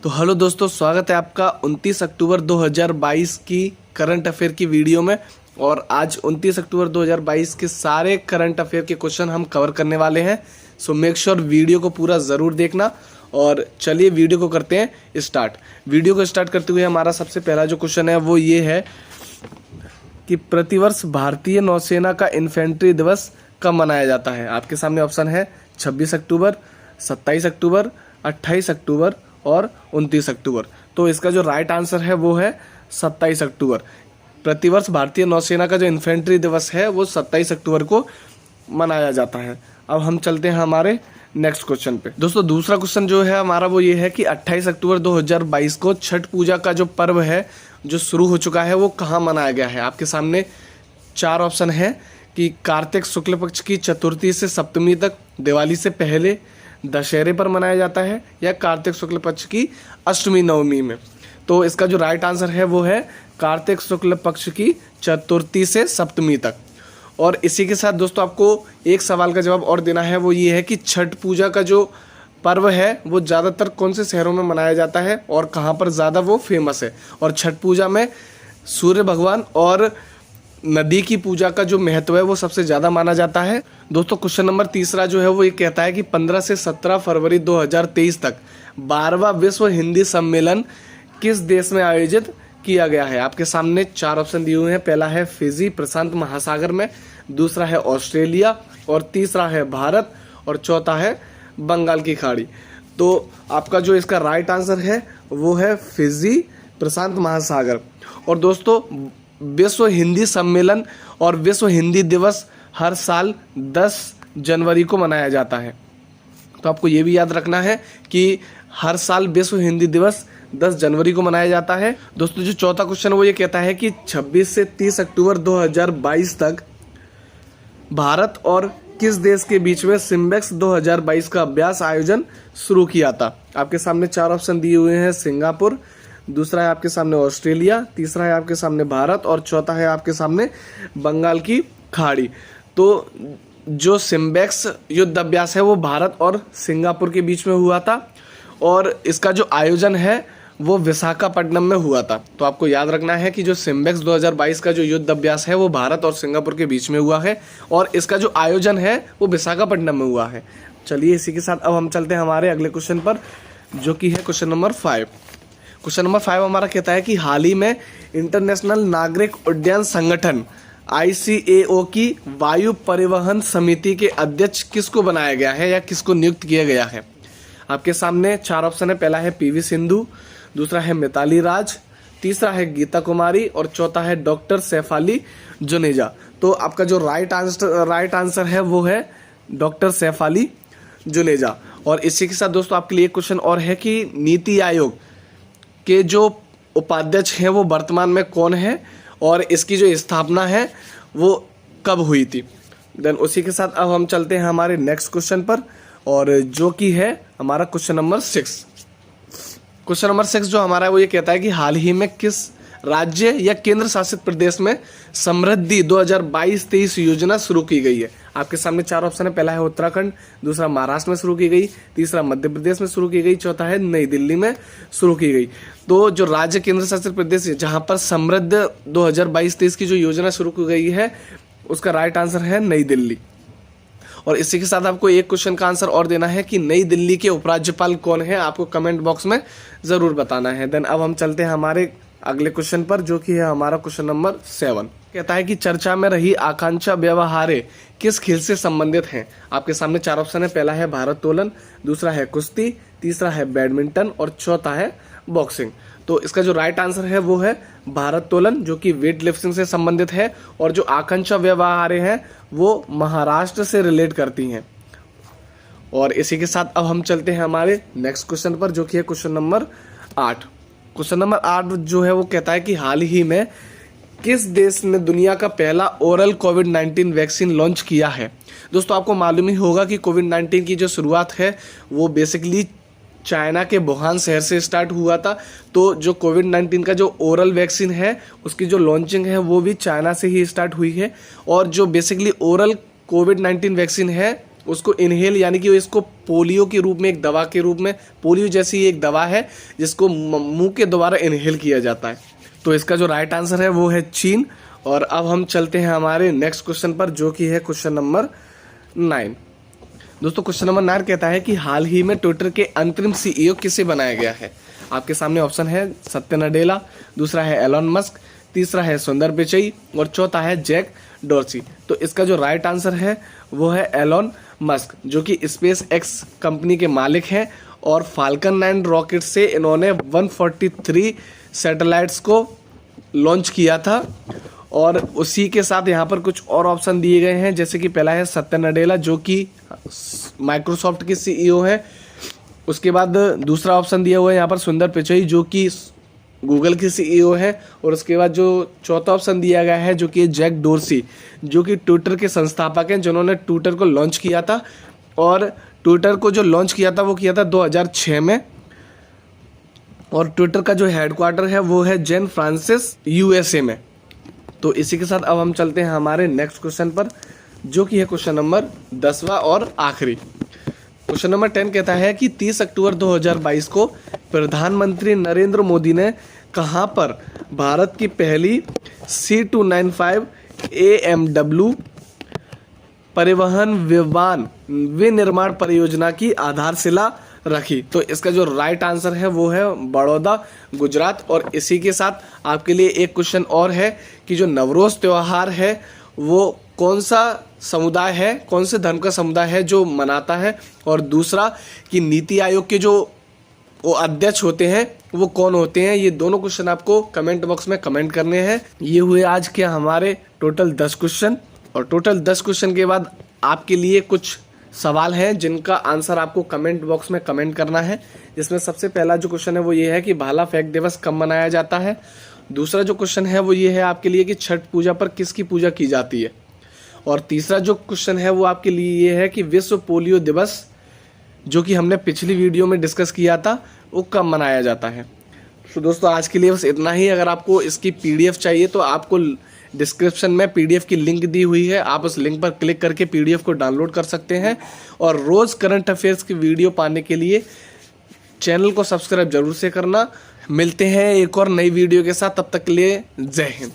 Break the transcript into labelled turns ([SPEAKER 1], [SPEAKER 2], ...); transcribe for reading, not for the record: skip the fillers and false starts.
[SPEAKER 1] तो हेलो दोस्तों, स्वागत है आपका 29 अक्टूबर 2022 की करंट अफेयर की वीडियो में। और आज 29 अक्टूबर 2022 के सारे करंट अफेयर के क्वेश्चन हम कवर करने वाले हैं। सो मेक श्योर वीडियो को पूरा ज़रूर देखना। और चलिए वीडियो को करते हैं स्टार्ट। वीडियो को स्टार्ट करते हुए हमारा सबसे पहला जो क्वेश्चन है वो ये है कि प्रतिवर्ष भारतीय नौसेना का इन्फेंट्री दिवस कब मनाया जाता है। आपके सामने ऑप्शन है 26 अक्टूबर, 27 अक्टूबर, 28 अक्टूबर और 29 अक्टूबर। तो इसका जो राइट आंसर है वो है 27 अक्टूबर। प्रतिवर्ष भारतीय नौसेना का जो इन्फेंट्री दिवस है वो 27 अक्टूबर को मनाया जाता है। अब हम चलते हैं हमारे नेक्स्ट क्वेश्चन पे। दोस्तों दूसरा क्वेश्चन जो है हमारा वो ये है कि 28 अक्टूबर 2022 को छठ पूजा का जो पर्व है जो शुरू हो चुका है वो कहाँ मनाया गया है। आपके सामने चार ऑप्शन है कि कार्तिक शुक्ल पक्ष की चतुर्थी से सप्तमी तक, दिवाली से पहले, दशहरे पर मनाया जाता है या कार्तिक शुक्ल पक्ष की अष्टमी नवमी में। तो इसका जो राइट आंसर है वो है कार्तिक शुक्ल पक्ष की चतुर्थी से सप्तमी तक। और इसी के साथ दोस्तों आपको एक सवाल का जवाब और देना है, वो ये है कि छठ पूजा का जो पर्व है वो ज़्यादातर कौन से शहरों में मनाया जाता है और कहाँ पर ज़्यादा वो फेमस है। और छठ पूजा में सूर्य भगवान और नदी की पूजा का जो महत्व है वो सबसे ज़्यादा माना जाता है। दोस्तों क्वेश्चन नंबर तीसरा जो है वो ये कहता है कि 15 से 17 फरवरी 2023 तक 12वां विश्व हिंदी सम्मेलन किस देश में आयोजित किया गया है। आपके सामने चार ऑप्शन दिए हुए हैं। पहला है फिजी प्रशांत महासागर में, दूसरा है ऑस्ट्रेलिया और तीसरा है भारत और चौथा है बंगाल की खाड़ी। तो आपका जो इसका राइट आंसर है वो है फिजी प्रशांत महासागर। और दोस्तों विश्व हिंदी सम्मेलन और विश्व हिंदी दिवस हर साल 10 जनवरी को मनाया जाता है। तो आपको ये भी याद रखना है कि हर साल विश्व हिंदी दिवस 10 जनवरी को मनाया जाता है। दोस्तों जो चौथा क्वेश्चन वो ये कहता है कि 26 से 30 अक्टूबर 2022 तक भारत और किस देश के बीच में सिम्बेक्स 2022 का अभ्यास आयोजन शुरू किया था। आपके सामने चार ऑप्शन दिए हुए हैं। सिंगापुर, दूसरा है आपके सामने ऑस्ट्रेलिया, तीसरा है आपके सामने भारत और चौथा है आपके सामने बंगाल की खाड़ी। तो जो सिम्बेक्स युद्ध अभ्यास है वो भारत और सिंगापुर के बीच में हुआ था और इसका जो आयोजन है वो विशाखापट्टनम में हुआ था। तो आपको याद रखना है कि जो सिम्बेक्स 2022 का जो युद्ध अभ्यास है वो भारत और सिंगापुर के बीच में हुआ है और इसका जो आयोजन है वो विशाखापट्टनम में हुआ है। चलिए इसी के साथ अब हम चलते हैं हमारे अगले क्वेश्चन पर, जो कि है क्वेश्चन नंबर 5। क्वेश्चन नंबर 5 हमारा कहता है कि हाल ही में इंटरनेशनल नागरिक उड्डयन संगठन ICAO की वायु परिवहन समिति के अध्यक्ष किसको बनाया गया है या किसको नियुक्त किया गया है। आपके सामने चार ऑप्शन है। पहला है PV सिंधु, दूसरा है मिताली राज, तीसरा है गीता कुमारी और चौथा है डॉक्टर सैफ अली जुनेजा। तो आपका जो राइट आंसर है वो है डॉक्टर सैफ अली जुनेजा। और इसी के साथ दोस्तों आपके लिए एक क्वेश्चन और है कि नीति आयोग के जो उपाध्यक्ष हैं वो वर्तमान में कौन है और इसकी जो स्थापना है वो कब हुई थी। देन उसी के साथ अब हम चलते हैं हमारे नेक्स्ट क्वेश्चन पर, और जो कि है हमारा क्वेश्चन नंबर 6। क्वेश्चन नंबर 6 जो हमारा है वो ये कहता है कि हाल ही में किस राज्य या केंद्र शासित प्रदेश में समृद्धि 2022-23 योजना शुरू की गई है। आपके सामने चार ऑप्शन है। पहला है उत्तराखंड, दूसरा महाराष्ट्र में शुरू की गई, तीसरा मध्य प्रदेश में शुरू की गई, चौथा है नई दिल्ली में शुरू की गई। तो जो राज्य केंद्र शासित प्रदेश है जहां पर समृद्ध 2022-23 की जो योजना शुरू की गई है उसका राइट आंसर है नई दिल्ली। और इसी के साथ आपको एक क्वेश्चन का आंसर और देना है कि नई दिल्ली के उपराज्यपाल कौन है, आपको कमेंट बॉक्स में जरूर बताना है। देन अब हम चलते हैं हमारे अगले क्वेश्चन पर, जो कि है हमारा क्वेश्चन नंबर 7। कहता है कि चर्चा में रही आकांक्षा व्यवहारे किस खेल से संबंधित हैं। आपके सामने चार ऑप्शन है। पहला है भारोत्तोलन, दूसरा है कुश्ती, तीसरा है बैडमिंटन और चौथा है बॉक्सिंग। तो इसका जो राइट आंसर है वो है भारोत्तोलन, जो कि वेट लिफ्टिंग से संबंधित है। और जो आकांक्षा व्यवहारे हैं वो महाराष्ट्र से रिलेट करती हैं। और इसी के साथ अब हम चलते हैं हमारे नेक्स्ट क्वेश्चन पर, जो कि है क्वेश्चन नंबर 8। क्वेश्चन नंबर 8 जो है वो कहता है कि हाल ही में किस देश ने दुनिया का पहला ओरल कोविड-19 वैक्सीन लॉन्च किया है। दोस्तों आपको मालूम ही होगा कि कोविड-19 की जो शुरुआत है वो बेसिकली चाइना के वुहान शहर से स्टार्ट हुआ था। तो जो कोविड-19 का जो ओरल वैक्सीन है उसकी जो लॉन्चिंग है वो भी चाइना से ही स्टार्ट हुई है। और जो बेसिकली ओरल कोविड-19 वैक्सीन है उसको इनहेल यानी कि इसको पोलियो के रूप में, एक दवा के रूप में, पोलियो जैसी एक दवा है जिसको मुंह के द्वारा इनहेल किया जाता है। तो इसका जो राइट आंसर है वो है चीन। और अब हम चलते हैं हमारे नेक्स्ट क्वेश्चन पर, जो कि है क्वेश्चन नंबर 9। दोस्तों क्वेश्चन नंबर 9 कहता है कि हाल ही में ट्विटर के अंतरिम CEO किसे बनाया गया है। आपके सामने ऑप्शन है सत्या नडेला, दूसरा है एलन मस्क, तीसरा है सुंदर पिचई और चौथा है जैक डोर्सी। तो इसका जो राइट आंसर है वो है एलन मस्क, जो कि स्पेस एक्स कंपनी के मालिक हैं और फाल्कन 9 रॉकेट से इन्होंने 143 सैटेलाइट्स को लॉन्च किया था। और उसी के साथ यहाँ पर कुछ और ऑप्शन दिए गए हैं, जैसे कि पहला है सत्या नडेला जो कि माइक्रोसॉफ्ट के CEO है। उसके बाद दूसरा ऑप्शन दिया हुआ है यहाँ पर सुंदर पिचई जो कि गूगल के CEO है। और उसके बाद जो चौथा ऑप्शन दिया गया है जो कि जैक डोर्सी, जो कि ट्विटर के संस्थापक हैं, जिन्होंने ट्विटर को लॉन्च किया था। और ट्विटर को जो लॉन्च किया था वो किया था 2006 में। और ट्विटर का जो हेडक्वार्टर है वो है सैन फ्रांसिस्को USA में। तो इसी के साथ अब हम चलते हैं हमारे नेक्स्ट क्वेश्चन पर, जो कि है क्वेश्चन नंबर 10वां और आखिरी। क्वेश्चन नंबर 10 कहता है कि 30 अक्टूबर 2022 को प्रधानमंत्री नरेंद्र मोदी ने कहां पर भारत की पहली C295 AMW परिवहन विनिर्माण परियोजना की आधारशिला रखी। तो इसका जो राइट आंसर है वो है बड़ौदा, गुजरात। और इसी के साथ आपके लिए एक क्वेश्चन और है कि जो नवरोज त्योहार है वो कौन सा समुदाय है, कौन से धर्म का समुदाय है जो मनाता है। और दूसरा कि नीति आयोग के जो वो अध्यक्ष होते हैं वो कौन होते हैं। ये दोनों क्वेश्चन आपको कमेंट बॉक्स में कमेंट करने हैं। ये हुए आज के हमारे टोटल 10 क्वेश्चन। और टोटल 10 क्वेश्चन के बाद आपके लिए कुछ सवाल हैं जिनका आंसर आपको कमेंट बॉक्स में कमेंट करना है। जिसमें सबसे पहला जो क्वेश्चन है वो ये है कि भाला फेंक दिवस कब मनाया जाता है। दूसरा जो क्वेश्चन है वो ये है आपके लिए कि छठ पूजा पर किसकी पूजा की जाती है। और तीसरा जो क्वेश्चन है वो आपके लिए ये है कि विश्व पोलियो दिवस, जो कि हमने पिछली वीडियो में डिस्कस किया था, वो कब मनाया जाता है। तो दोस्तों आज के लिए बस इतना ही। अगर आपको इसकी PDF चाहिए तो आपको डिस्क्रिप्शन में PDF की लिंक दी हुई है, आप उस लिंक पर क्लिक करके PDF को डाउनलोड कर सकते हैं। और रोज़ करंट अफेयर्स की वीडियो पाने के लिए चैनल को सब्सक्राइब जरूर से करना। मिलते हैं एक और नई वीडियो के साथ, तब तक के लिए जय हिंद।